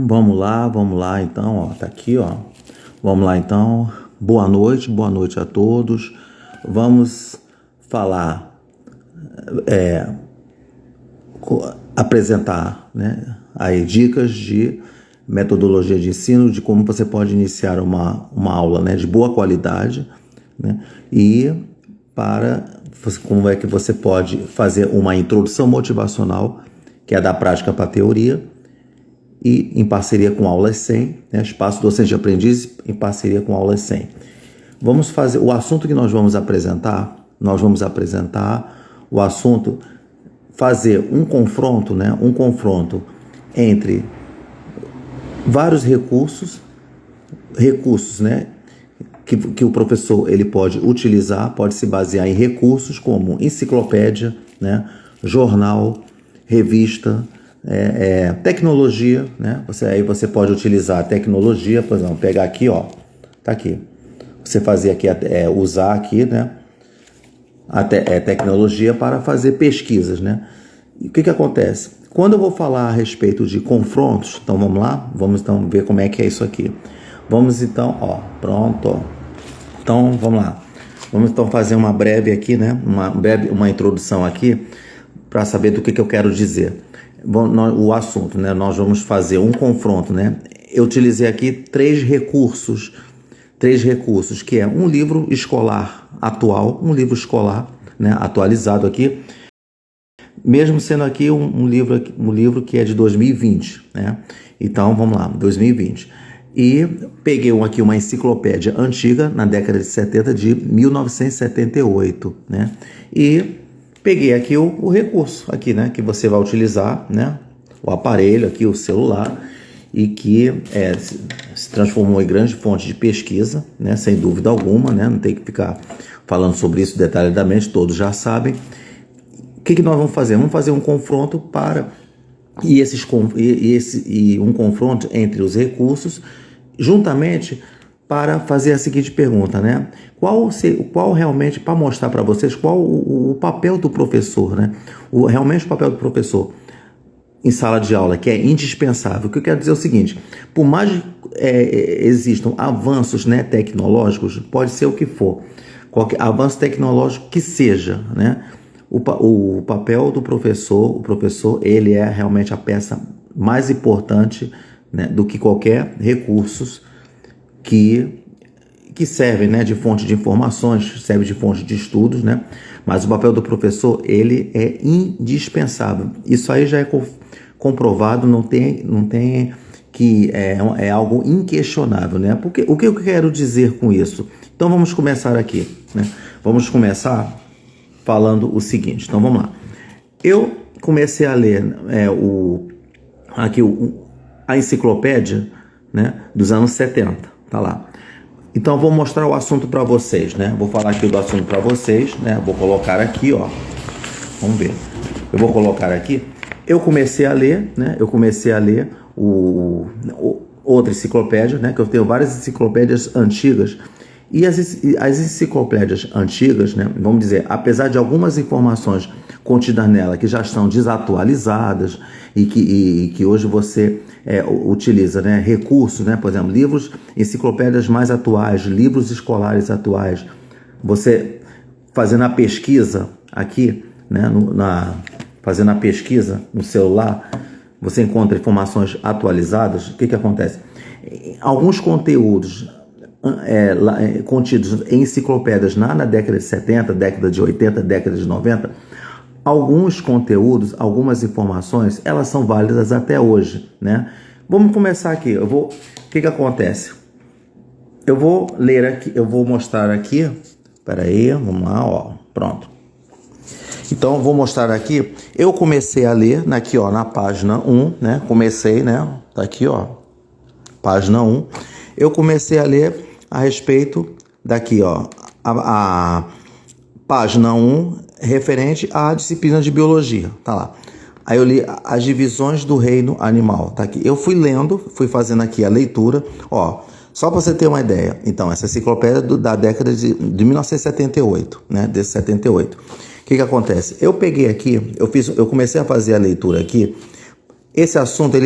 Vamos lá então, ó, tá aqui, ó. Vamos lá então. Boa noite a todos. Vamos falar, apresentar, né, aí dicas de metodologia de ensino, de como você pode iniciar uma aula, né, de boa qualidade, né, e como é que você pode fazer uma introdução motivacional, que é da prática para a teoria, e em parceria com Aulas 100, né, Espaço Docente de Aprendizes, em parceria com Aulas 100. Vamos fazer o assunto que nós vamos apresentar o assunto, fazer um confronto, né, entre vários recursos, né, que o professor ele pode utilizar, pode se basear em recursos como enciclopédia, né, jornal, revista, tecnologia, né? Você pode utilizar a tecnologia, por exemplo, pegar aqui, ó, tá aqui. Você fazer aqui, usar aqui, né? Tecnologia para fazer pesquisas, né? E o que acontece? Quando eu vou falar a respeito de confrontos, então vamos lá? Vamos então ver como é que é isso aqui. Vamos então, ó, pronto, ó. Então vamos lá. Vamos então fazer uma breve aqui, né? Uma introdução aqui para saber do que eu quero dizer. O assunto, né? Nós vamos fazer um confronto, né? Eu utilizei aqui três recursos, que é um livro escolar atual, né? Atualizado aqui, mesmo sendo aqui um livro que é de 2020, né? Então vamos lá, 2020. E peguei aqui uma enciclopédia antiga, na década de 70, de 1978, né? E peguei aqui o recurso aqui, né, que você vai utilizar, né, o aparelho aqui, o celular, e que se transformou em grande fonte de pesquisa, né, sem dúvida alguma, né, não tem que ficar falando sobre isso detalhadamente, todos já sabem. O que nós vamos fazer? Vamos fazer um confronto um confronto entre os recursos, juntamente para fazer a seguinte pergunta, né? Qual realmente, para mostrar para vocês qual o papel do professor, né? Realmente o papel do professor em sala de aula, que é indispensável. O que eu quero dizer é o seguinte: por mais existam avanços, né, tecnológicos, pode ser o que for, qualquer avanço tecnológico que seja, né? O papel do professor, ele é realmente a peça mais importante, né, do que qualquer recursos que servem, né, de fonte de informações, serve de fonte de estudos, né? Mas o papel do professor, ele é indispensável. Isso aí já é comprovado, não tem que é algo inquestionável, né? Porque o que eu quero dizer com isso? Então vamos começar aqui, né? Vamos começar falando o seguinte. Então vamos lá. Eu comecei a ler a enciclopédia, né, dos anos 70. Tá lá. Então, vou mostrar o assunto para vocês, né? Vou falar aqui do assunto para vocês, né? Vou colocar aqui, ó. Vamos ver. Eu vou colocar aqui. Eu comecei a ler, né? Outra enciclopédia, né? Que eu tenho várias enciclopédias antigas. E as enciclopédias antigas, né? Vamos dizer, apesar de algumas informações contidas nela que já estão desatualizadas e que hoje você utiliza, né, recursos, né, por exemplo, livros, enciclopédias mais atuais, livros escolares atuais, você fazendo a pesquisa aqui, né, fazendo a pesquisa no celular, você encontra informações atualizadas. O que acontece? Alguns conteúdos contidos em enciclopédias na década de 70, década de 80, década de 90, alguns conteúdos, algumas informações, elas são válidas até hoje, né? Vamos começar aqui. O que acontece? Eu vou ler aqui, eu vou mostrar aqui. Espera aí, vamos lá, ó. Pronto. Então, eu vou mostrar aqui. Eu comecei a ler aqui, ó, na página 1, né? Comecei, né? Tá aqui, ó. Página 1. Eu comecei a ler a respeito daqui, ó. A página 1, referente à disciplina de biologia, tá lá. Aí eu li as divisões do reino animal, tá aqui. Eu fui lendo, fui fazendo aqui a leitura, ó, só para você ter uma ideia. Então, essa enciclopédia da década de 1978, né, desse 78. O que acontece? Eu peguei aqui, eu comecei a fazer a leitura aqui esse assunto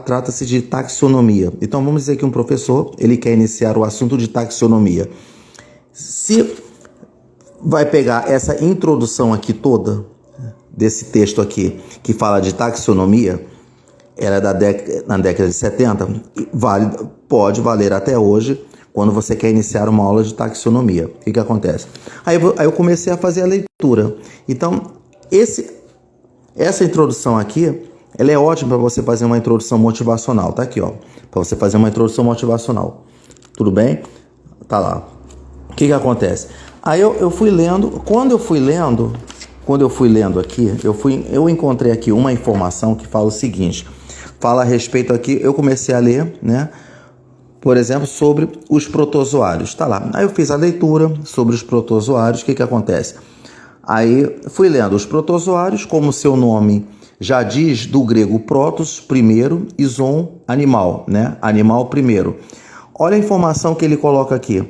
trata-se de taxonomia. Então vamos dizer que um professor ele quer iniciar o assunto de taxonomia. Se vai pegar essa introdução aqui toda, desse texto aqui, que fala de taxonomia, ela é na década de 70, pode valer até hoje, quando você quer iniciar uma aula de taxonomia. O que acontece? Aí eu comecei a fazer a leitura. Então, essa introdução aqui, ela é ótima para você fazer uma introdução motivacional. Tá aqui, ó. Para você fazer uma introdução motivacional. Tudo bem? Tá lá. O que acontece? Aí eu fui lendo. Quando eu fui lendo aqui, eu encontrei aqui uma informação que fala o seguinte. Fala a respeito aqui, eu comecei a ler, né? Por exemplo, sobre os protozoários. Tá lá. Aí eu fiz a leitura sobre os protozoários. O que acontece? Aí fui lendo os protozoários, como seu nome já diz, do grego protos, primeiro, e zoon, animal, né? Animal primeiro. Olha a informação que ele coloca aqui.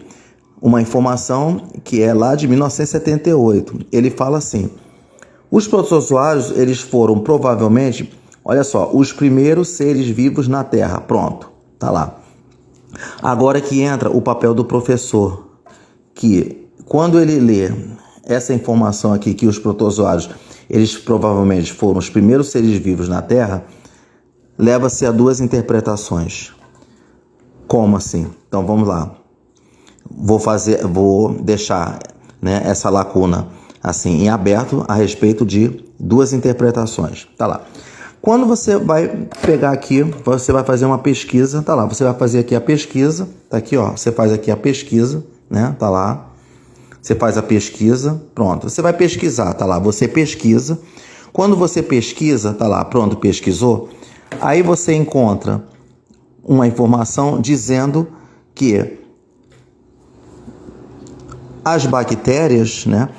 Uma informação que é lá de 1978. Ele fala assim: os protozoários, eles foram provavelmente, olha só, os primeiros seres vivos na Terra. Pronto, tá lá. Agora que entra o papel do professor, que quando ele lê essa informação aqui, que os protozoários, eles provavelmente foram os primeiros seres vivos na Terra, leva-se a duas interpretações. Como assim? Então vamos lá. Vou deixar, né, essa lacuna assim em aberto a respeito de duas interpretações. Tá lá. Quando você vai pegar aqui, você vai fazer uma pesquisa, tá lá, você vai fazer aqui a pesquisa, tá aqui, ó, você faz aqui a pesquisa, né, tá lá. Você faz a pesquisa, pronto. Você vai pesquisar, tá lá, você pesquisa. Quando você pesquisa, tá lá, pronto, pesquisou. Aí você encontra uma informação dizendo que as bactérias, né,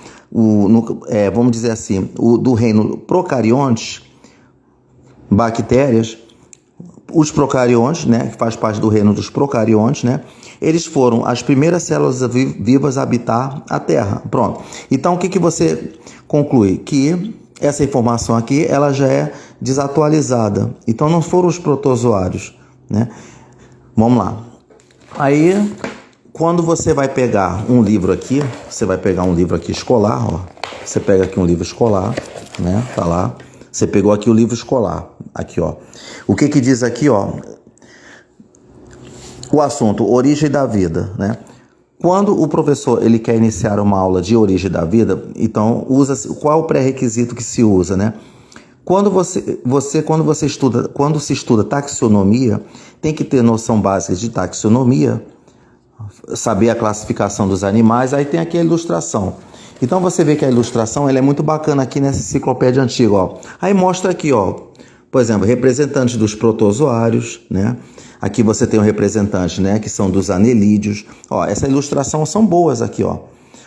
vamos dizer assim, do reino procariontes, bactérias, os procariontes, né, que faz parte do reino dos procariontes, né, eles foram as primeiras células vivas a habitar a Terra. Pronto. Então, o que você conclui? Que essa informação aqui, ela já é desatualizada. Então, não foram os protozoários, né? Vamos lá. Aí, quando você vai pegar um livro aqui, você vai pegar um livro aqui escolar, ó. Você pega aqui um livro escolar, né? Tá lá. Você pegou aqui o livro escolar, aqui, ó. O que diz aqui, ó? O assunto, origem da vida, né? Quando o professor ele quer iniciar uma aula de origem da vida, então qual é o pré-requisito que se usa, né? Quando se estuda taxonomia, tem que ter noção básica de taxonomia, saber a classificação dos animais. Aí tem aqui a ilustração. Então você vê que a ilustração ela é muito bacana aqui nessa enciclopédia antiga, ó. Aí mostra aqui, ó, por exemplo, representantes dos protozoários, né? Aqui você tem um representante, né, que são dos anelídeos. Ó, essa ilustração são boas aqui, ó,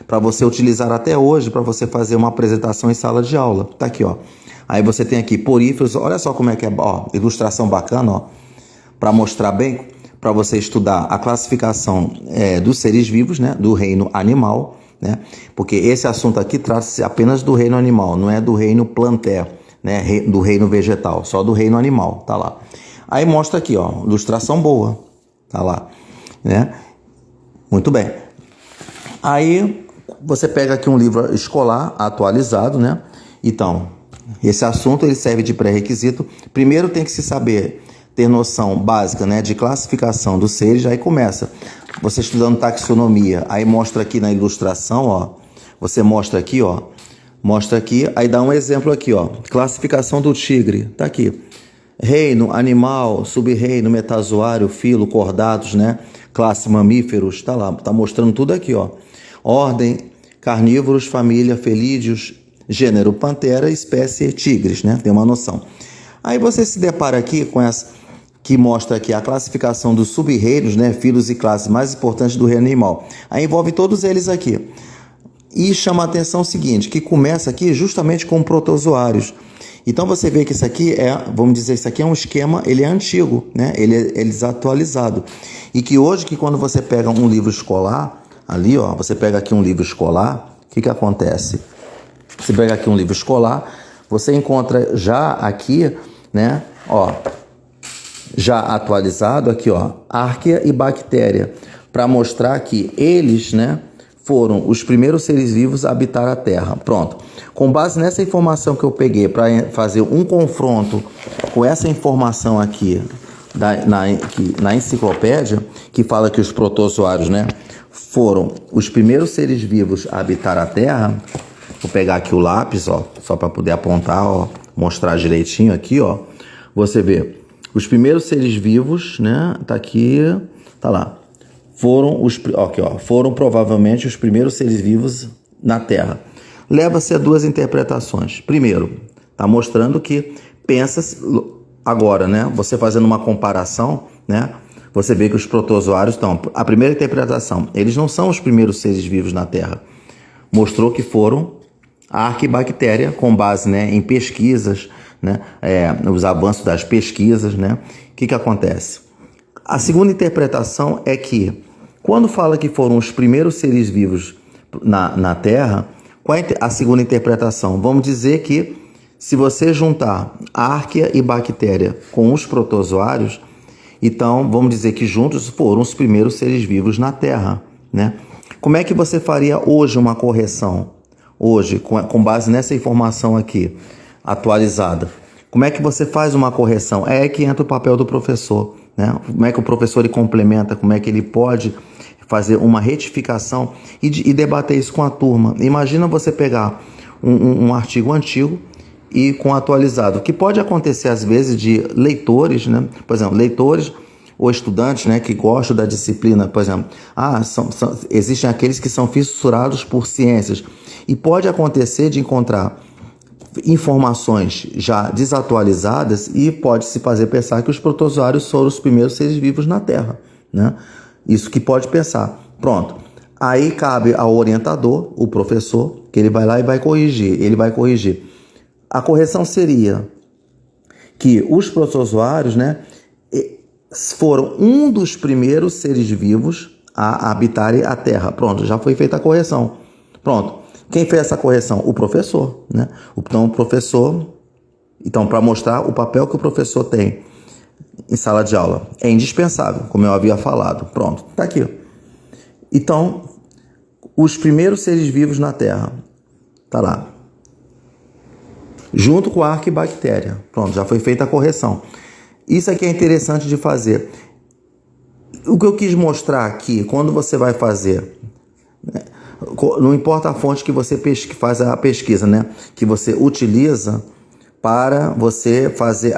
para você utilizar até hoje, para você fazer uma apresentação em sala de aula. Tá aqui, ó. Aí você tem aqui poríferos, olha só como é que é, ó, ilustração bacana, ó, para mostrar bem, para você estudar a classificação dos seres vivos, né, do reino animal, né, porque esse assunto aqui trata-se apenas do reino animal, não é do reino planté, né, do reino vegetal, só do reino animal, tá lá. Aí mostra aqui, ó, ilustração boa, tá lá, né? Muito bem. Aí você pega aqui um livro escolar atualizado, né? Então, esse assunto ele serve de pré-requisito. Primeiro tem que se saber, ter noção básica, né, de classificação dos seres. Aí começa você estudando taxonomia. Aí mostra aqui na ilustração, ó, você mostra aqui, ó, mostra aqui, aí dá um exemplo aqui, ó, classificação do tigre, tá aqui. Reino, animal, sub-reino, metazoário, filo, cordados, né? Classe mamíferos, tá lá, tá mostrando tudo aqui, ó. Ordem, carnívoros, família, felídeos, gênero, pantera, espécie, tigres, né? Tem uma noção. Aí você se depara aqui com essa, que mostra aqui a classificação dos sub-reinos, né? Filos e classes mais importantes do reino animal. Aí envolve todos eles aqui. E chama a atenção o seguinte, que começa aqui justamente com protozoários. Então você vê que isso aqui vamos dizer, isso aqui é um esquema, ele é antigo, né? Ele é desatualizado. E que hoje, que quando você pega um livro escolar, ali, ó, você pega aqui um livro escolar, o que acontece? Você pega aqui um livro escolar, você encontra já aqui, né, ó, já atualizado aqui, ó, Arquea e Bactéria, para mostrar que eles, né, foram os primeiros seres vivos a habitar a Terra. Pronto. Com base nessa informação que eu peguei para fazer um confronto com essa informação aqui na enciclopédia, que fala que os protozoários, né, foram os primeiros seres vivos a habitar a Terra. Vou pegar aqui o lápis, ó, só para poder apontar, ó, mostrar direitinho aqui, ó. Você vê, os primeiros seres vivos, né, tá aqui, tá lá. Foram provavelmente os primeiros seres vivos na Terra. Leva-se a duas interpretações. Primeiro, tá mostrando que pensa agora, né? Você fazendo uma comparação, né? Você vê que os protozoários estão. A primeira interpretação, eles não são os primeiros seres vivos na Terra. Mostrou que foram a Arquibactéria, com base, né, em pesquisas, né? Os avanços das pesquisas, né? O que acontece? A segunda interpretação é que, quando fala que foram os primeiros seres vivos na Terra, qual é a segunda interpretação? Vamos dizer que, se você juntar Arquea e Bactéria com os protozoários, então vamos dizer que juntos foram os primeiros seres vivos na Terra, né? Como é que você faria hoje uma correção? Hoje, com base nessa informação aqui, atualizada. Como é que você faz uma correção? É aí que entra o papel do professor, né? Como é que o professor ele complementa, como é que ele pode fazer uma retificação e debater isso com a turma. Imagina você pegar um artigo antigo e com atualizado. O que pode acontecer às vezes de leitores, né? Por exemplo, leitores ou estudantes, né, que gostam da disciplina, por exemplo, existem aqueles que são fissurados por ciências, e pode acontecer de encontrar informações já desatualizadas e pode se fazer pensar que os protozoários foram os primeiros seres vivos na Terra, né? Isso que pode pensar. Pronto. Aí cabe ao orientador, o professor, que ele vai lá e vai corrigir. Ele vai corrigir. A correção seria que os protozoários, né, foram um dos primeiros seres vivos a habitarem a Terra. Pronto, já foi feita a correção. Pronto. Quem fez essa correção? O professor, né? Então, o professor... Então, para mostrar o papel que o professor tem em sala de aula, é indispensável, como eu havia falado. Pronto, tá aqui. Então, os primeiros seres vivos na Terra, tá lá. Junto com a Arquibactéria. Pronto, já foi feita a correção. Isso aqui é interessante de fazer. O que eu quis mostrar aqui, quando você vai fazer, né, não importa a fonte que você faz a pesquisa, né, que você utiliza para você fazer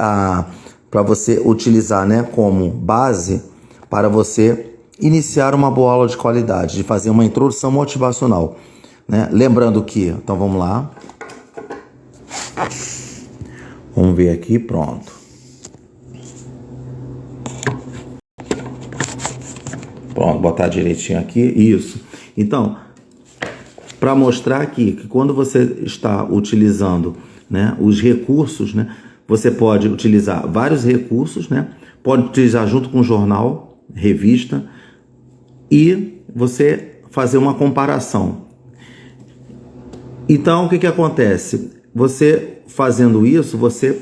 para você utilizar, né, como base para você iniciar uma boa aula de qualidade, de fazer uma introdução motivacional, né? Lembrando que, então vamos lá. Vamos ver aqui, pronto. Pronto, botar direitinho aqui, isso. Então, para mostrar aqui que quando você está utilizando, né, os recursos, né, você pode utilizar vários recursos, né, pode utilizar junto com jornal, revista, e você fazer uma comparação. Então, o que acontece? Você fazendo isso, você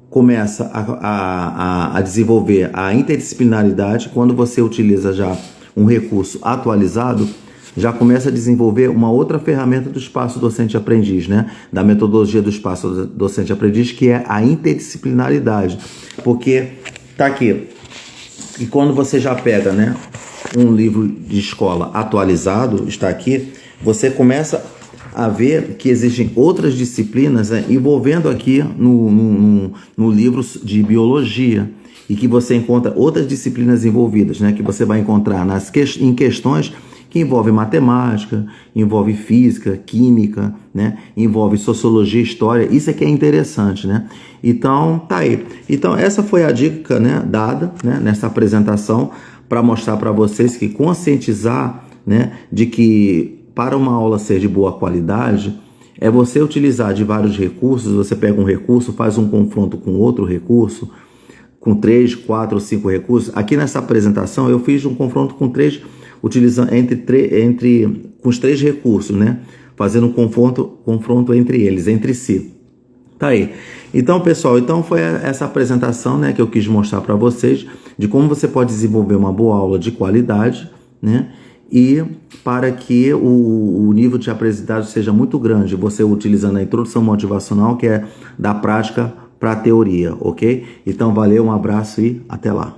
começa a desenvolver a interdisciplinaridade. Quando você utiliza já um recurso atualizado, já começa a desenvolver uma outra ferramenta do espaço docente-aprendiz, né? Da metodologia do espaço docente-aprendiz, que é a interdisciplinaridade. Porque tá aqui, e quando você já pega, né, um livro de escola atualizado, está aqui, você começa a ver que existem outras disciplinas, né, envolvendo aqui no livro de biologia, e que você encontra outras disciplinas envolvidas, né, que você vai encontrar em questões que envolvem matemática, envolve física, química, né, envolve sociologia, história. Isso aqui é interessante, né? Então, tá aí. Então, essa foi a dica, né, dada, né, nessa apresentação, para mostrar para vocês que conscientizar, né, de que para uma aula ser de boa qualidade, é você utilizar de vários recursos. Você pega um recurso, faz um confronto com outro recurso, com 3, 4 ou 5 recursos. Aqui nessa apresentação eu fiz um confronto com 3, utilizando com os 3 recursos, né? Fazendo um confronto entre eles, entre si. Tá aí. Então, pessoal, então foi essa apresentação, né, que eu quis mostrar para vocês de como você pode desenvolver uma boa aula de qualidade, né? E para que o nível de aprendizagem seja muito grande, você utilizando a introdução motivacional, que é da prática para a teoria, ok? Então, valeu, um abraço e até lá.